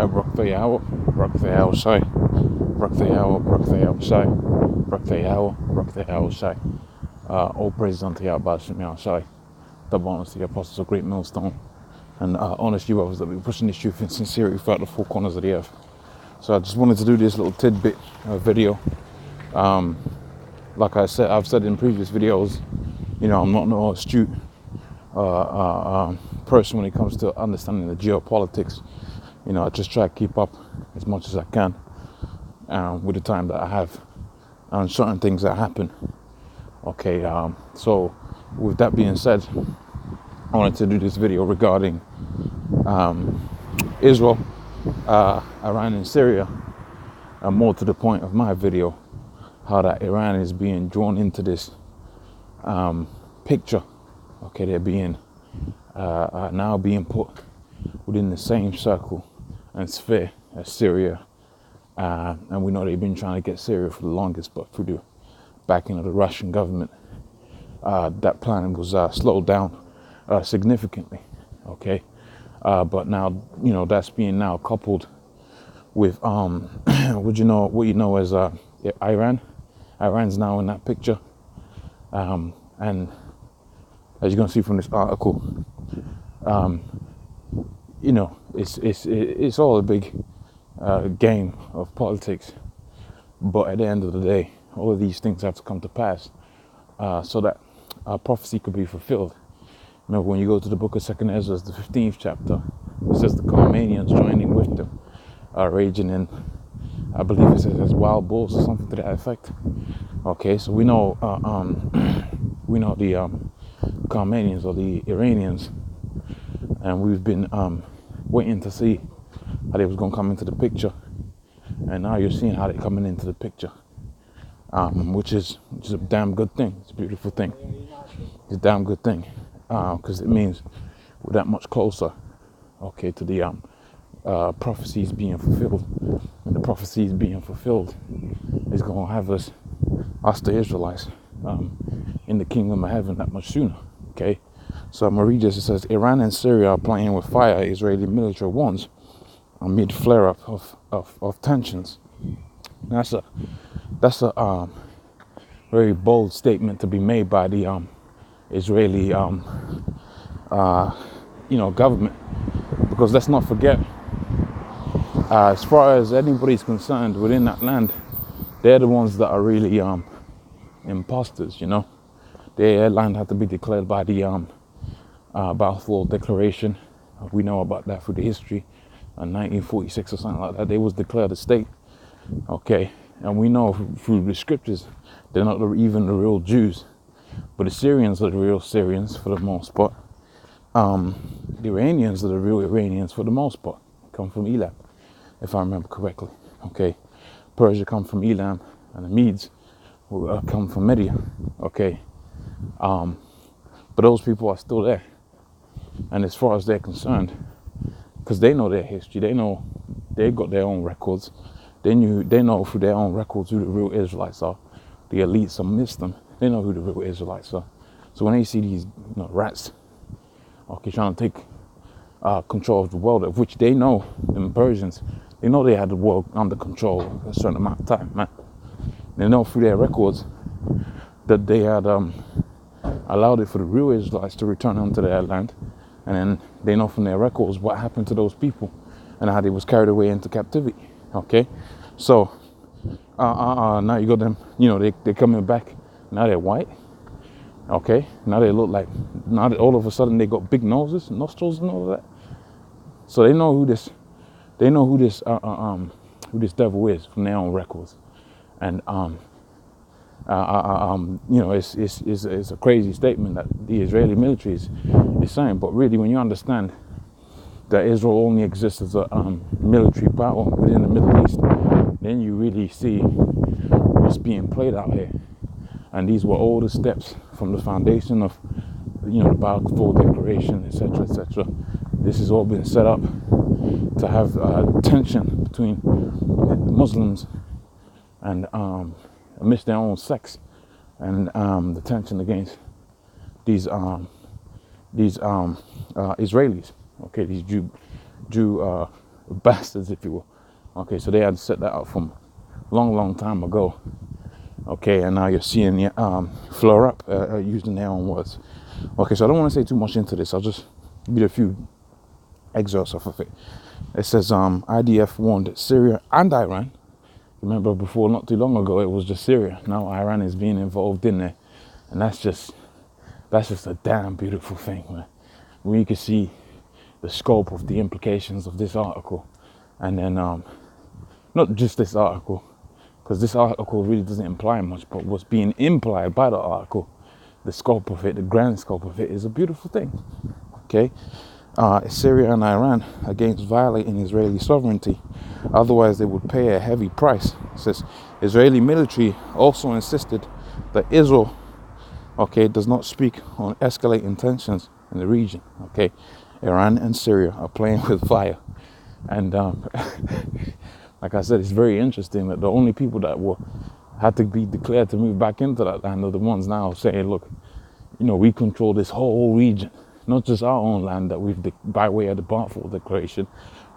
Rocktayawa, Rocktayawa Shai, Rocktayawa, Rocktayawa Shai, Rocktayawa, Rocktayawa Shai. All praise unto Yahweh Shem Shai. Double honors to the apostles of Great Millstone. And honest you others that be pushing this truth in sincerity throughout the four corners of the earth. So I just wanted to do this little tidbit video. Like I said, I've said in previous videos, you know, I'm not no astute person when it comes to understanding the geopolitics. You know, I just try to keep up as much as I can with the time that I have and certain things that happen. Okay, so with that being said, I wanted to do this video regarding Israel, Iran and Syria, and more to the point of my video, how that Iran is being drawn into this picture. Okay, they're being now being put within the same circle and sphere as Syria, and we know they've been trying to get Syria for the longest, but through the backing of the Russian government, that plan was slowed down significantly. Okay, but now, you know, that's being now coupled with what you know as Iran. Iran's now in that picture, and as you're gonna see from this article, you know, it's all a big game of politics. But at the end of the day, all of these things have to come to pass so that prophecy could be fulfilled. Remember, when you go to the book of 2nd Ezra, the 15th chapter, it says the Carmanians joining with them, raging in, I believe it says, as wild bulls or something to that effect. Okay, so we know the Carmanians or the Iranians, and we've been waiting to see how they was going to come into the picture, and now you're seeing how they're coming into the picture, which is a damn good thing. It's a beautiful thing. It's a damn good thing, because it means we're that much closer, okay, to the prophecies being fulfilled. And the prophecies being fulfilled is going to have us the Israelites, in the kingdom of heaven that much sooner. Okay, so I'm gonna read this. It says, Iran and Syria are playing with fire, Israeli military warns, amid flare-up of tensions. That's a very bold statement to be made by the Israeli government, because let's not forget, as far as anybody's concerned within that land, they're the ones that are really imposters. You know, their land had to be declared by the Balfour Declaration. We know about that through the history. 1946 or something like that, they was declared a state. Okay, and we know through the scriptures they're not even the real Jews, but the Syrians are the real Syrians for the most part. The Iranians are the real Iranians for the most part. Come from Elam, if I remember correctly. Okay, Persia come from Elam, and the Medes will come from Media. Okay, but those people are still there, and as far as they're concerned, because they know their history, they know they've got their own records. They know through their own records who the real Israelites are. The elites amidst them, they know who the real Israelites are. So when they see these rats, okay, trying to take control of the world, of which they know, the Persians, they know they had the world under control a certain amount of time, man. They know through their records that they had allowed it for the real Israelites to return onto their land, and then they know from their records what happened to those people and how they was carried away into captivity. Okay, so now you got them, they're coming back. Now they're white. Okay, now they look like, now that all of a sudden they got big noses, nostrils, and all of that. So they know who this devil is from their own records, and it's a crazy statement that the Israeli military is saying. But really, when you understand that Israel only exists as a military power within the Middle East, then you really see what's being played out here. And these were all the steps from the foundation of, the Balfour Declaration, etc., etc. This has all been set up to have tension between the Muslims and amidst their own sects, and the tension against these Israelis. Okay, these Jew bastards, if you will. Okay, so they had set that up from long time ago. Okay, and now you're seeing the floor up using their own words. Okay, so I don't want to say too much into this. I'll just read a few excerpts off of it. It says IDF warned Syria and Iran. Remember before, not too long ago, it was just Syria. Now Iran is being involved in there, and that's just a damn beautiful thing, man. When you can see the scope of the implications of this article, and then not just this article, because this article really doesn't imply much, but what's being implied by the article, the scope of it, the grand scope of it, is a beautiful thing. Okay, Syria and Iran against violating Israeli sovereignty, otherwise they would pay a heavy price. It says Israeli military also insisted that Israel, okay, does not speak on escalating tensions in the region. Okay, Iran and Syria are playing with fire, and like I said, it's very interesting that the only people that had to be declared to move back into that land are the ones now saying, look, we control this whole region, not just our own land that we've, by way of the Balfour Declaration,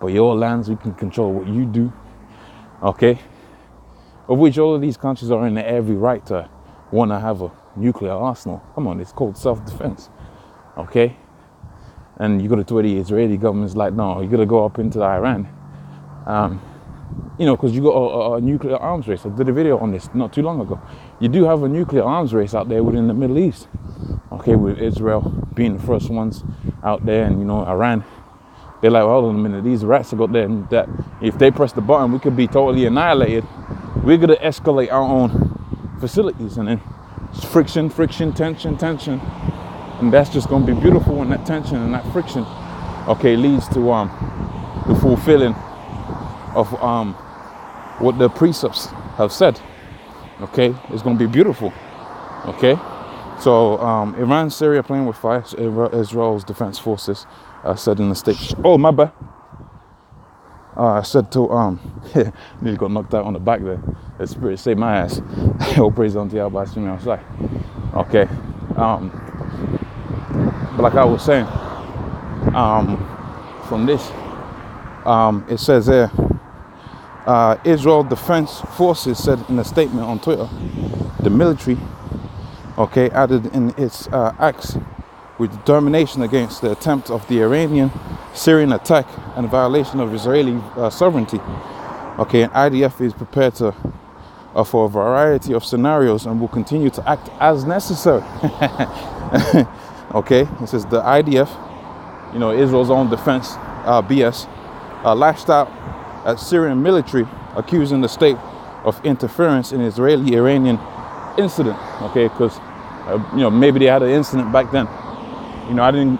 but your lands, we can control what you do, okay? Of which all of these countries are in every right to want to have a nuclear arsenal. Come on, it's called self-defense, okay? And you got to where the Israeli government's like, no, you got to go up into Iran, because you got a nuclear arms race. I did a video on this not too long ago. You do have a nuclear arms race out there within the Middle East, okay, with Israel being the first ones out there, and Iran. They're like, well, hold on a minute, these rats have got there, and that if they press the button, we could be totally annihilated. We're gonna escalate our own facilities, and then it's friction, tension, and that's just gonna be beautiful when that tension and that friction, okay, leads to the fulfilling of what the precepts have said. Okay, it's gonna be beautiful. Okay, so Iran, Syria playing with fire. Israel's defense forces said in the state. Oh, my bad. I said to nearly got knocked out on the back there. The spirit saved my ass. All praise unto Yahweh swimming outside. Okay, but like I was saying, from this, it says there. Israel Defense Forces said in a statement on Twitter, the military, okay, added in its acts with determination against the attempt of the Iranian-Syrian attack and violation of Israeli sovereignty. Okay, and IDF is prepared to for a variety of scenarios and will continue to act as necessary. Okay, it says the IDF, Israel's own defense, BS, lashed out at Syrian military, accusing the state of interference in Israeli-Iranian incident. Okay, because maybe they had an incident back then. I didn't.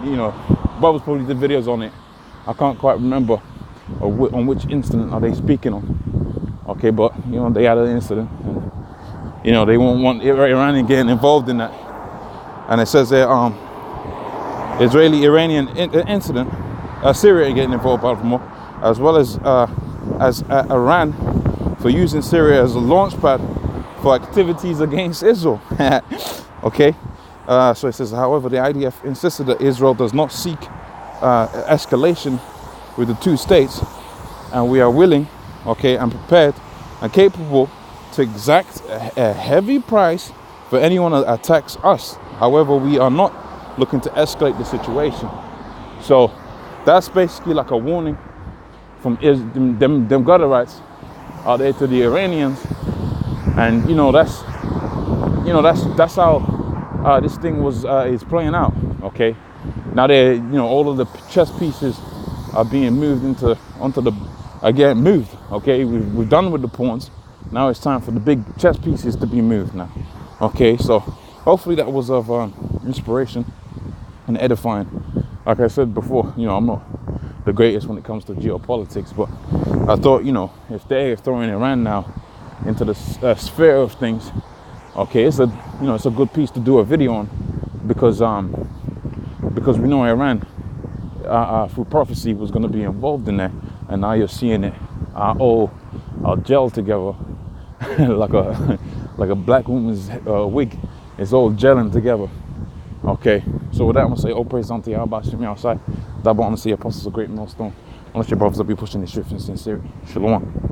Bubbles probably did videos on it. I can't quite remember on which incident are they speaking on. Okay, but they had an incident, and they won't want Iranian getting involved in that. And it says there, Israeli-Iranian incident, Syria getting involved, more, as well as Iran for using Syria as a launch pad for activities against Israel. Okay, so it says, however, the IDF insisted that Israel does not seek escalation with the two states, and we are willing, okay, and prepared and capable to exact a heavy price for anyone that attacks us. However, we are not looking to escalate the situation. So that's basically like a warning from them Gutterites out there to the Iranians, and that's how this thing is playing out. Okay, now they all of the chess pieces are being moved moved. Okay, we've done with the pawns. Now it's time for the big chess pieces to be moved now. Okay, so hopefully that was of inspiration and edifying. Like I said before, I'm not the greatest when it comes to geopolitics, but I thought, if they're throwing Iran now into the sphere of things, okay, it's a good piece to do a video on, because we know Iran through prophecy was going to be involved in that, and now you're seeing it all gel together like a black woman's wig. It's all gelling together. Okay, so with that, I'm going to say, all praise unto Yahweh, me outside. That want to see apostles of great millstone. Unless your brothers will be pushing the truth and sincerity. Shalom.